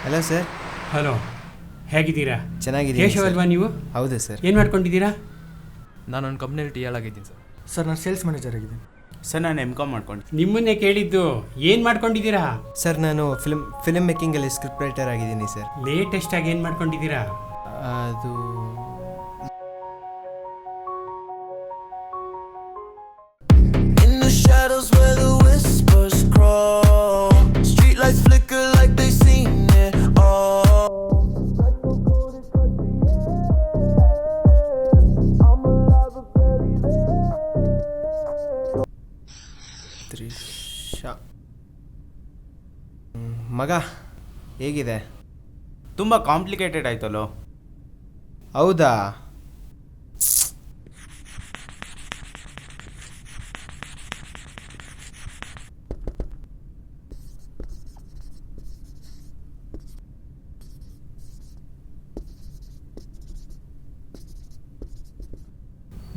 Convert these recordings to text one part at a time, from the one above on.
Hello sir. Hello, ಹೇಗಿದ್ದೀರಾ? ಚೆನ್ನಾಗಿದ್ದೀನಿ Keshav sir. ಅಲ್ವಾ ನೀವು? ಹೌದು ಸರ್. ಏನು ಮಾಡ್ಕೊಂಡಿದ್ದೀರಾ? ನಾನು ಒಂದು ಕಂಪ್ನಿಯಲ್ಲಿ ಟಿ ಎಲ್ ಆಗಿದ್ದೀನಿ ಸರ್. ಸರ್ ನಾನು ಸೇಲ್ಸ್ ಮ್ಯಾನೇಜರ್ ಆಗಿದ್ದೀನಿ. ಸರ್ ನಾನು ಎಮ್.ಕಾಮ್ ಮಾಡ್ಕೊಂಡು. ನಿಮ್ಮನ್ನೇ ಕೇಳಿದ್ದು, ಏನು ಮಾಡ್ಕೊಂಡಿದ್ದೀರಾ? ಸರ್ ನಾನು ಫಿಲ್ಮ್ ಮೇಕಿಂಗಲ್ಲಿ ಸ್ಕ್ರಿಪ್ಟ್ ರೈಟರ್ ಆಗಿದ್ದೀನಿ ಸರ್. ಲೇಟೆಸ್ಟ್ ಆಗಿ ಏನು ಮಾಡ್ಕೊಂಡಿದ್ದೀರಾ? ಅದು In the shadows where the whispers crawl, streetlights flicker like they seen it all. ದೃಶ್ಯ. ಮಗ ಹೇಗಿದೆ? ತುಂಬ ಕಾಂಪ್ಲಿಕೇಟೆಡ್ ಆಯ್ತಲ್ಲೋ. ಹೌದಾ?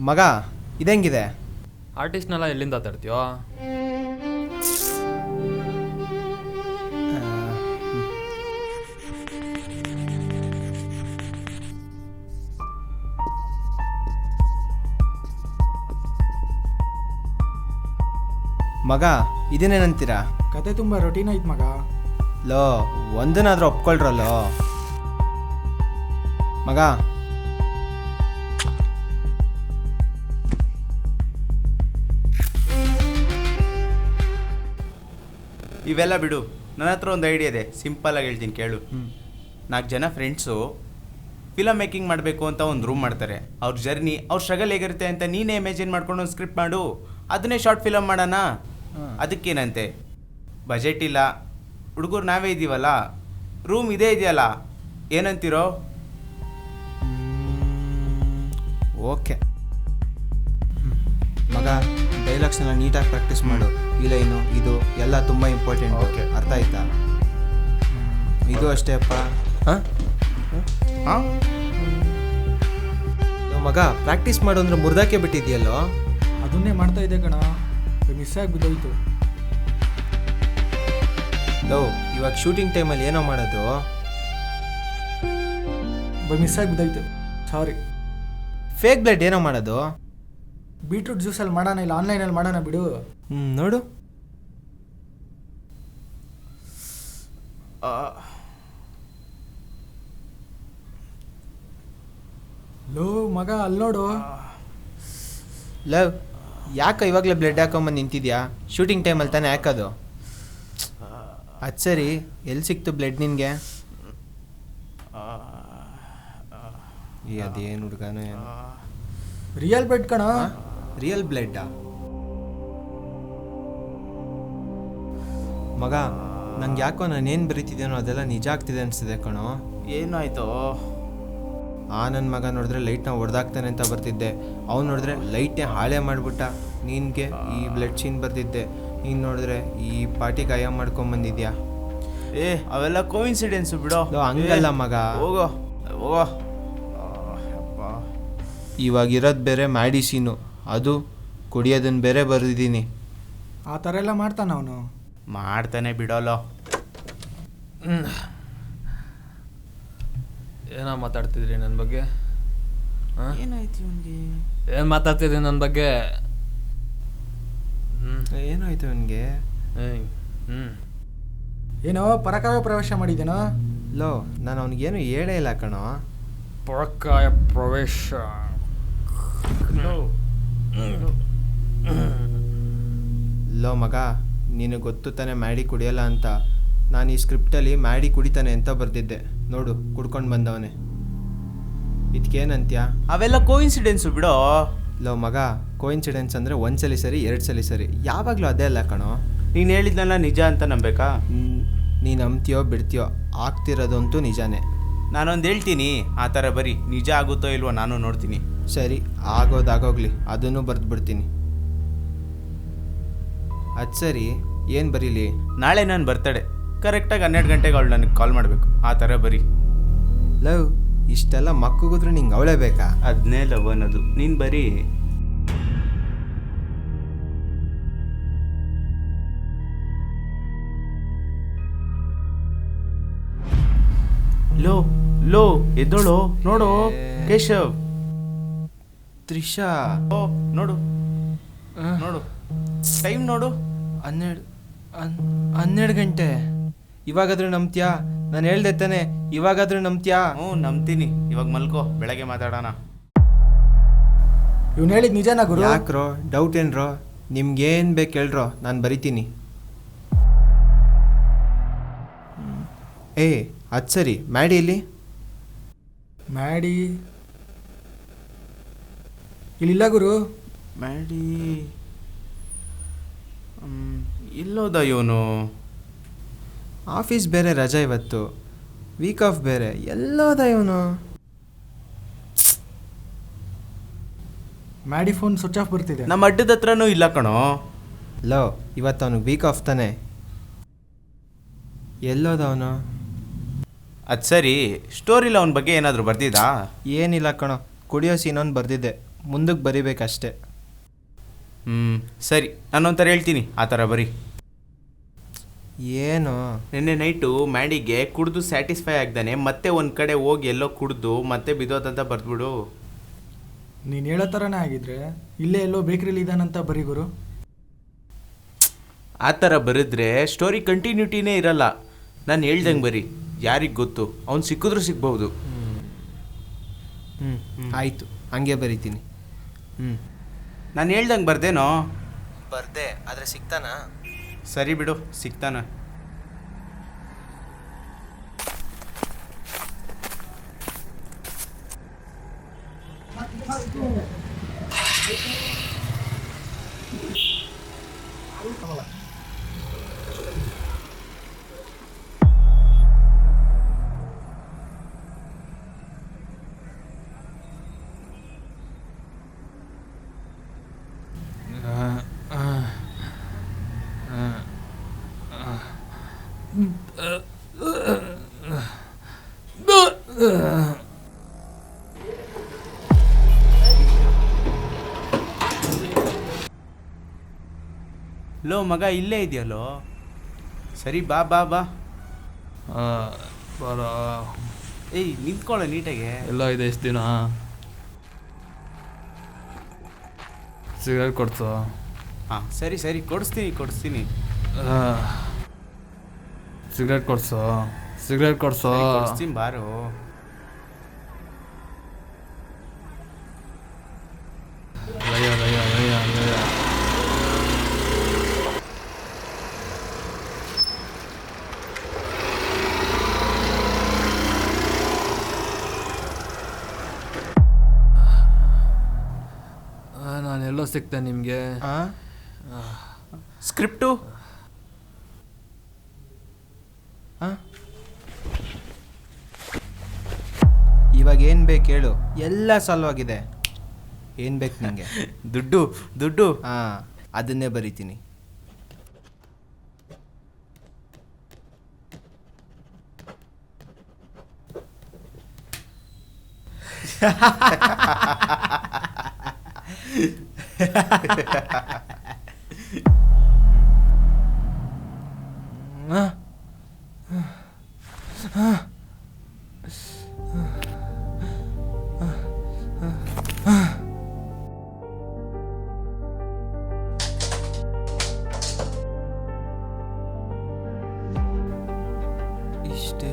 ಮಗ ಇದೆಂಗಿದೆ? ಆರ್ಟಿಸ್ಟ್ನೆಲ್ಲ ಎಲ್ಲಿಂದ ತರ್ತೀಯೋ? ಮಗ ಇದನ್ನೇನಂತೀರಾ? ಕತೆ ತುಂಬ ರೊಟೀನ್ ಐತೆ ಮಗ. ಲೋ ಒಂದನ್ನಾದ್ರೂ ಒಪ್ಕೊಳ್ರಲ್ಲೋ ಮಗ. ಇವೆಲ್ಲ ಬಿಡು, ನನ್ನ ಹತ್ರ ಒಂದು ಐಡಿಯಾ ಇದೆ, ಸಿಂಪಲ್ಲಾಗಿ ಹೇಳ್ತೀನಿ ಕೇಳು. 4 ಜನ ಫ್ರೆಂಡ್ಸು ಫಿಲಮ್ ಮೇಕಿಂಗ್ ಮಾಡಬೇಕು ಅಂತ ಒಂದು ರೂಮ್ ಮಾಡ್ತಾರೆ. ಅವ್ರ ಜರ್ನಿ, ಅವ್ರ ಸ್ಟ್ರಗಲ್ ಹೇಗಿರುತ್ತೆ ಅಂತ ನೀನೇ ಇಮ್ಯಾಜಿನ್ ಮಾಡ್ಕೊಂಡು ಒಂದು ಸ್ಕ್ರಿಪ್ಟ್ ಮಾಡು, ಅದನ್ನೇ ಶಾರ್ಟ್ ಫಿಲಮ್ ಮಾಡೋಣ. ಅದಕ್ಕೇನಂತೆ, ಬಜೆಟ್ ಇಲ್ಲ, ಹುಡುಗರು ನಾವೇ ಇದ್ದೀವಲ್ಲ, ರೂಮ್ ಇದೇ ಇದೆಯಲ್ಲ, ಏನಂತೀರೋ? ಓಕೆ ಮಗ, ಡೈಲಾಗ್ಸ್ನೆಲ್ಲ ನೀಟಾಗಿ ಪ್ರಾಕ್ಟೀಸ್ ಮಾಡು. ಈ ಲೈನು ಇದು ಎಲ್ಲ ತುಂಬ ಇಂಪಾರ್ಟೆಂಟ್. Okay. ಅರ್ಥ ಆಯ್ತಾ? ಇದು ಅಷ್ಟೇ ಅಪ್ಪ. ಹಾಂ ಹಾಂ ಮಗ, ಪ್ರಾಕ್ಟೀಸ್ ಮಾಡು ಅಂದ್ರೆ ಮುರ್ದಾಕೆ ಬಿಟ್ಟಿದೆಯಲ್ಲೋ. ಅದನ್ನೇ ಮಾಡ್ತಾ ಇದ್ದೆ ಕಣ, ಮಿಸ್ ಆಗಿ ಬಿದ್ದೋಯ್ತು. ಲೋ ಇವಾಗ ಶೂಟಿಂಗ್ ಟೈಮಲ್ಲಿ ಏನೋ ಮಾಡೋದು? ಮಿಸ್ ಆಗಿ ಬಿದ್ದೋಯ್ತು, ಸಾರಿ. ಫೇಕ್ ಬ್ಲಡ್ ಏನೋ ಮಾಡೋದು? ಬೀಟ್ರೂಟ್ ಜ್ಯೂಸಲ್ಲಿ ಮಾಡೋಣ, ಇಲ್ಲ ಆನ್ಲೈನಲ್ಲಿ ಮಾಡೋಣ ಬಿಡು. ನೋಡು. ಲೋ ಮಗ ಅಲ್ಲಿ ನೋಡು. ಲವ್ ಯಾಕೆ ಇವಾಗಲೇ ಬ್ಲಡ್ ಹಾಕೊಂಬಂದು ನಿಂತಿದ್ಯಾ? ಶೂಟಿಂಗ್ ಟೈಮಲ್ಲಿ ತಾನೇ ಹಾಕೋದು. ಅದು ಸರಿ, ಎಲ್ಲಿ ಸಿಕ್ತು ಬ್ಲಡ್ ನಿನಗೆ? ಅದೇನು ಹುಡುಗನೋ ಏನು. ರಿಯಲ್ ಬೆಡ್ ಕಣ. ರಿಯಲ್ ಬ್ಲಡ್ಡಾ? ಮಗ ನಂಗೆ ಯಾಕೋ ನಾನೇನು ಬರೀತಿದ್ದೇನೋ ಅದೆಲ್ಲ ನಿಜ ಆಗ್ತಿದೆ ಅನಿಸ್ತಿದೆ ಕಣೋ. ಏನಾಯ್ತೋ? ನನ್ನ ಮಗ ನೋಡಿದ್ರೆ ಲೈಟ್ನ ಹೊಡೆದಾಕ್ತಾನೆ ಅಂತ ಬರ್ತಿದ್ದೆ, ಅವ್ನು ನೋಡಿದ್ರೆ ಲೈಟ್ನೇ ಹಾಳೆ ಮಾಡಿಬಿಟ್ಟ. ನಿನಗೆ ಈ ಬ್ಲಡ್ ಸೀನ್ ಬರ್ತಿದ್ದೆ, ನೀನು ನೋಡಿದ್ರೆ ಈ ಪಾರ್ಟಿ ಗಾಯ ಮಾಡ್ಕೊಂಬಂದಿದ್ಯಾ. ಅವೆಲ್ಲ ಕೋಇನ್ಸಿಡೆನ್ಸು ಬಿಡೋ. ಹಂಗಲ್ಲ ಮಗ, ಹೋಗೋ ಹೋಗೋ. ಇವಾಗಿರೋದು ಬೇರೆ ಮ್ಯಾಡಿಸೀನು, ಅದು ಕುಡಿಯೋದನ್ನು ಬೇರೆ ಬರೆದಿದ್ದೀನಿ. ಆ ಥರ ಎಲ್ಲ ಮಾಡ್ತಾನ ಅವನು. ಮಾಡ್ತಾನೆ ಬಿಡೋಲ್ಲೋ. ಏನೋ ಮಾತಾಡ್ತಿದ್ರಿ ನನ್ನ ಬಗ್ಗೆ? ಏನಾಯ್ತು ಇವನಿಗೆ? ಏನು ಮಾತಾಡ್ತಿದ್ರಿ ನನ್ನ ಬಗ್ಗೆ? ಏನಾಯ್ತು ಅವನಿಗೆ? ಏನೋ ಪರಕಾವ್ಯ ಪ್ರವೇಶ ಮಾಡಿದ್ದೇನೋ? ಲೋ ನಾನು ಅವನಿಗೇನು ಹೇಳೇ ಇಲ್ಲ ಕಣೋ. ಪರಕಾಯ ಪ್ರವೇಶ. ಲೋ ಮಗ, ನಿನಗೆ ಗೊತ್ತು ತಾನೆ ಮ್ಯಾಡಿ ಕುಡಿಯಲ್ಲ ಅಂತ. ನಾನು ಈ ಸ್ಕ್ರಿಪ್ಟಲ್ಲಿ ಮ್ಯಾಡಿ ಕುಡಿತಾನೆ ಅಂತ ಬರ್ದಿದ್ದೆ, ನೋಡು ಕುಡ್ಕೊಂಡು ಬಂದವನೇ. ಇದಕ್ಕೇನಂತ್ಯ? ಅವೆಲ್ಲ ಕೋಇನ್ಸಿಡೆನ್ಸು ಬಿಡೋ. ಲೋ ಮಗ, ಕೋಇನ್ಸಿಡೆನ್ಸ್ ಅಂದರೆ ಒಂದ್ಸಲಿ ಸರಿ 2 ಸಲ ಸರಿ, ಯಾವಾಗಲೂ ಅದೇ ಅಲ್ಲ ಕಣೋ. ನೀನು ಹೇಳಿದ್ನಲ್ಲ ನಿಜ ಅಂತ ನಂಬೇಕಾ? ನೀನು ನಂಬ್ತೀಯೋ ಬಿಡ್ತೀಯೋ, ಆಗ್ತಿರೋದಂತೂ ನಿಜಾನೇ. ನಾನೊಂದು ಹೇಳ್ತೀನಿ, ಆ ಥರ ಬರೀ ನಿಜ ಆಗುತ್ತೋ ಇಲ್ವೋ ನಾನು ನೋಡ್ತೀನಿ. ಸರಿ, ಆಗೋದಾಗೋಗ್ಲಿ, ಅದನ್ನು ಬರೆದ್ಬಿಡ್ತೀನಿ. ಅದು ಸರಿ, ಏನು ಬರೀಲಿ? ನಾಳೆ ನಾನು ಬರ್ತಡೆ, ಕರೆಕ್ಟಾಗಿ 12 ಗಂಟೆಗೆ ಅವಳು ನನಗೆ ಕಾಲ್ ಮಾಡಬೇಕು, ಆ ಥರ ಬರೀ. ಲವ್ ಇಷ್ಟೆಲ್ಲ ಮಕ್ಕಳಿದ್ರೆ ನಿಂಗೆ ಅವಳೇ ಬೇಕಾ? ಅದನ್ನೇ ಲವ್ ಅನ್ನೋದು. ನೀನು ಬರೀ ಲೋ ಲೋ ಎದ್ದೋಳು ನೋಡು ಕೇಶವ್. ತ್ರಿಷಾ ಓ ನೋಡು ನೋಡು ಟೈಮ್ ನೋಡು. 12 ಗಂಟೆ. ಇವಾಗಾದ್ರೂ ನಂಬ್ತ್ಯಾ? ನಾನು ಹೇಳ್ದೆ ತಾನೆ, ಇವಾಗಾದ್ರೂ ನಂಬ್ತ್ಯಾ? ಹ್ಞೂ ನಂಬ್ತೀನಿ. ಇವಾಗ ಮಲ್ಕೋ, ಬೆಳಗ್ಗೆ ಮಾತಾಡೋಣ. ಇವ್ನು ಹೇಳಿದ್ ನಿಜನಾ ಗುರು? ಯಾಕ್ರೋ ಡೌಟ್ ಏನ್ರೋ? ನಿಮ್ಗೇನು ಬೇಕು ಹೇಳ್ರೋ, ನಾನು ಬರಿತೀನಿ. ಅದು ಸರಿ, ಮ್ಯಾಡಿ ಇಲ್ಲಿ. ಮ್ಯಾಡಿ ಇಲ್ಲಿಲ್ಲ ಗುರು. ಮ್ಯಾಡಿ ಇಲ್ಲೋದ ಇವನು? ಆಫೀಸ್ ಬೇರೆ ರಜಾ ಇವತ್ತು, ವೀಕ್ ಆಫ್ ಬೇರೆ, ಎಲ್ಲೋದ ಇವನು? ಮ್ಯಾಡಿ ಫೋನ್ ಸ್ವಿಚ್ ಆಫ್ ಬರ್ತಿದೆ. ನಮ್ಮ ಅಡ್ಡದ ಹತ್ರನೂ ಇಲ್ಲ ಕಣೋ. ಲೋ, ಇವತ್ತು ಅವನು ವೀಕ್ ಆಫ್ ತಾನೆ, ಎಲ್ಲೋದ ಅವನು? ಅದು ಸರಿ, ಸ್ಟೋರಿಲಿ ಅವನ ಬಗ್ಗೆ ಏನಾದರೂ ಬರ್ದಿದ್ದಾ? ಏನಿಲ್ಲ ಕಣೋ, ಕುಡಿಯೋ ಸೀನೊಂದು ಬರ್ದಿದ್ದೆ, ಮುಂದಕ್ಕೆ ಬರಿಬೇಕಷ್ಟೆ. ಸರಿ, ನಾನೊಂಥರ ಹೇಳ್ತೀನಿ, ಆ ಥರ ಬರಿ. ಏನು? ನಿನ್ನೆ ನೈಟು ಮ್ಯಾಡಿಗೆ ಕುಡಿದು ಸ್ಯಾಟಿಸ್ಫೈ ಆಗ್ದಾನೆ, ಮತ್ತೆ ಒಂದು ಕಡೆ ಹೋಗಿ ಎಲ್ಲೋ ಕುಡಿದು ಮತ್ತೆ ಬಿದ್ದೋದಂತ ಬರ್ದ್ಬಿಡು. ನೀನು ಹೇಳೋ ಥರನೇ ಆಗಿದ್ರೆ ಇಲ್ಲೇ ಎಲ್ಲೋ ಬೇಕ್ರಿಲಿ ಇದ್ದಾನಂತ ಬರೀ ಗುರು. ಆ ಥರ ಬರೆದ್ರೆ ಸ್ಟೋರಿ ಕಂಟಿನ್ಯೂಟಿನೇ ಇರಲ್ಲ. ನಾನು ಹೇಳ್ದಂಗೆ ಬರಿ, ಯಾರಿಗೆ ಗೊತ್ತು, ಅವ್ನು ಸಿಕ್ಕಿದ್ರೂ ಸಿಗ್ಬಹುದು. ಆಯಿತು, ಹಂಗೆ ಬರಿತೀನಿ. ನಾನು ಹೇಳ್ದಂಗೆ ಬರ್ದೇನೋ? ಬರ್ದೆ, ಆದರೆ ಸಿಗ್ತಾನಾ? ಸರಿ ಬಿಡು, ಸಿಗ್ತಾನ. ಲೋ ಮಗ, ಇಲ್ಲೇ ಇದೆಯಲ್ಲೋ? ಸರಿ, ಬಾ ಬಾ ಬಾ. ಬರ ಏಯ್ ನಿಂತ್ಕೊಳ್ಳೋ ನೀಟಾಗೆ. ಎಲ್ಲ ಇದೆ ಇಷ್ಟು ದಿನ. ಸಿಗರೇಟ್ ಕೊಡ್ಸೋ. ಹಾಂ ಸರಿ ಸರಿ, ಕೊಡಿಸ್ತೀನಿ. ಸಿಗರೇಟ್ ಕೊಡ್ಸೋ. ಸಿಗರೇಟ್ ಕೊಡ್ಸೋ. ಕೊಡಿಸ್ತೀನಿ ಬಾರು. ಲಯ ಲಯ ಲಯ ಲಯ. ನಾನೆಲ್ಲೋ ಸಿಗ್ತೆ ನಿಮಗೆ. ಸ್ಕ್ರಿಪ್ಟು ಇವಾಗ ಏನು ಬೇಕು ಹೇಳು, ಎಲ್ಲ ಸಾಲ್ವ್ ಆಗಿದೆ. ಏನು ಬೇಕು ನಿಮಗೆ? ದುಡ್ಡು. ಹಾಂ, ಅದನ್ನೇ ಬರಿತೀನಿ.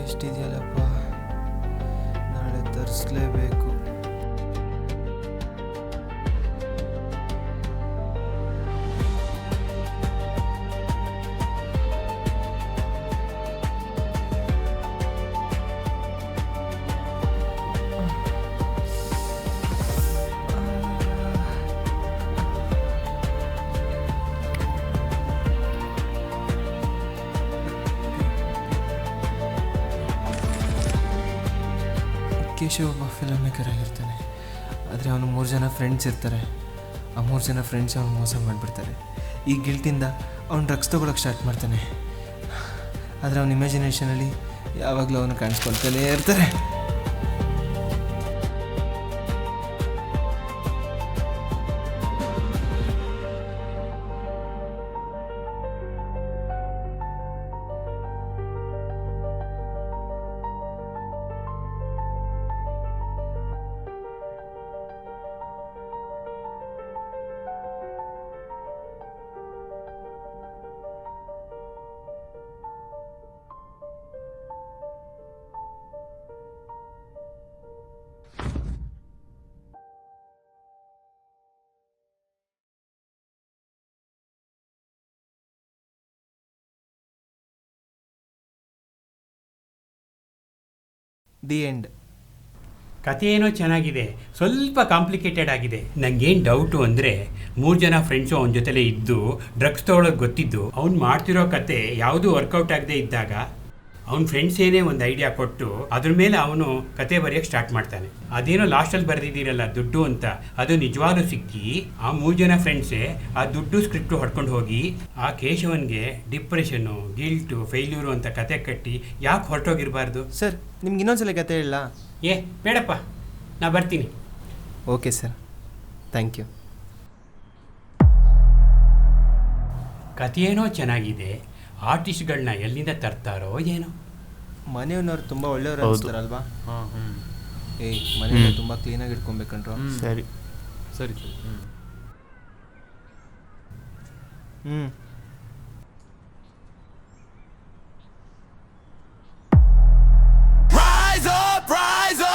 ಎಷ್ಟಿದೆಯಲ್ಲಪ್ಪ, ನಾಳೆ ತರಿಸ್ಲೇಬೇಕು. ಕೇಶವ್ ಒಬ್ಬ ಫಿಲಮ್ ಮೇಕರ್ ಆಗಿರ್ತಾನೆ, ಆದರೆ ಅವನು 3 ಜನ ಫ್ರೆಂಡ್ಸ್ ಇರ್ತಾರೆ. ಆ 3 ಜನ ಫ್ರೆಂಡ್ಸ್ ಅವನು ಮೋಸ ಮಾಡಿಬಿಡ್ತಾರೆ. ಈ ಗಿಲ್ಟಿಂದ ಅವ್ನು ಡ್ರಗ್ಸ್ ತೊಗೊಳಕ್ಕೆ ಸ್ಟಾರ್ಟ್ ಮಾಡ್ತಾನೆ. ಆದರೆ ಅವನ ಇಮ್ಯಾಜಿನೇಷನಲ್ಲಿ ಯಾವಾಗಲೂ ಅವನು ಕಾಣಿಸ್ಕೊಳ್ತಾನೇ ಇರ್ತಾರೆ. The end. ಕತೆ ಏನೋ ಚೆನ್ನಾಗಿದೆ, ಸ್ವಲ್ಪ ಕಾಂಪ್ಲಿಕೇಟೆಡ್ ಆಗಿದೆ. ನಂಗೇನು ಡೌಟು ಅಂದರೆ 3 ಜನ ಫ್ರೆಂಡ್ಸು ಅವನ ಜೊತೆಲೇ ಇದ್ದು ಡ್ರಗ್ಸ್ ತೊಗೊಳೋದು ಗೊತ್ತಿದ್ದು ಅವ್ನು ಮಾಡ್ತಿರೋ ಕತೆ ಯಾವುದೂ ವರ್ಕೌಟ್ ಆಗದೆ ಇದ್ದಾಗ ಅವ್ನ ಫ್ರೆಂಡ್ಸ್ ಏನೇ ಒಂದು ಐಡಿಯಾ ಕೊಟ್ಟು ಅದ್ರ ಮೇಲೆ ಅವನು ಕತೆ ಬರೆಯೋಕ್ಕೆ ಸ್ಟಾರ್ಟ್ ಮಾಡ್ತಾನೆ. ಅದೇನೋ ಲಾಸ್ಟಲ್ಲಿ ಬರೆದಿದ್ದೀರಲ್ಲ ದುಡ್ಡು ಅಂತ, ಅದು ನಿಜವಾಗ್ಲೂ ಸಿಕ್ಕಿ ಆ 3 ಜನ ಫ್ರೆಂಡ್ಸೇ ಆ ದುಡ್ಡು ಸ್ಕ್ರಿಪ್ಟು ಹೊಡ್ಕೊಂಡು ಹೋಗಿ ಆ ಕೇಶವನ್ಗೆ ಡಿಪ್ರೆಷನ್ನು, ಗಿಲ್ಟು, ಫೇಲ್ಯೂರು ಅಂತ ಕತೆ ಕಟ್ಟಿ ಯಾಕೆ ಹೊರಟೋಗಿರಬಾರ್ದು? ಸರ್, ನಿಮ್ಗೆ ಇನ್ನೊಂದ್ಸಲ ಕತೆ ಹೇಳಲ್ಲ? ಬೇಡಪ್ಪ, ನಾ ಬರ್ತೀನಿ. Okay sir, thank you. ಕಥೆಯೇನೋ ಚೆನ್ನಾಗಿದೆ, ಆರ್ಟಿಸ್ಟ್ಗಳನ್ನ ಎಲ್ಲಿಂದ ತರ್ತಾರೋ ಏನೋ. ಮನೆಯವ್ನವ್ರು ತುಂಬ ಒಳ್ಳೆಯವ್ರು ಹೌದು. ಅನಿಸ್ತಾರಲ್ವಾ? ಹಾಂ ಏಯ್, ಮನೆಯಲ್ಲ ತುಂಬ ಕ್ಲೀನಾಗಿ ಇಟ್ಕೊಬೇಕಂಡ್ರು. ಸರಿ. ಸರಿ ಸರಿ. ಹ್ಞೂ. Rise up, rise up.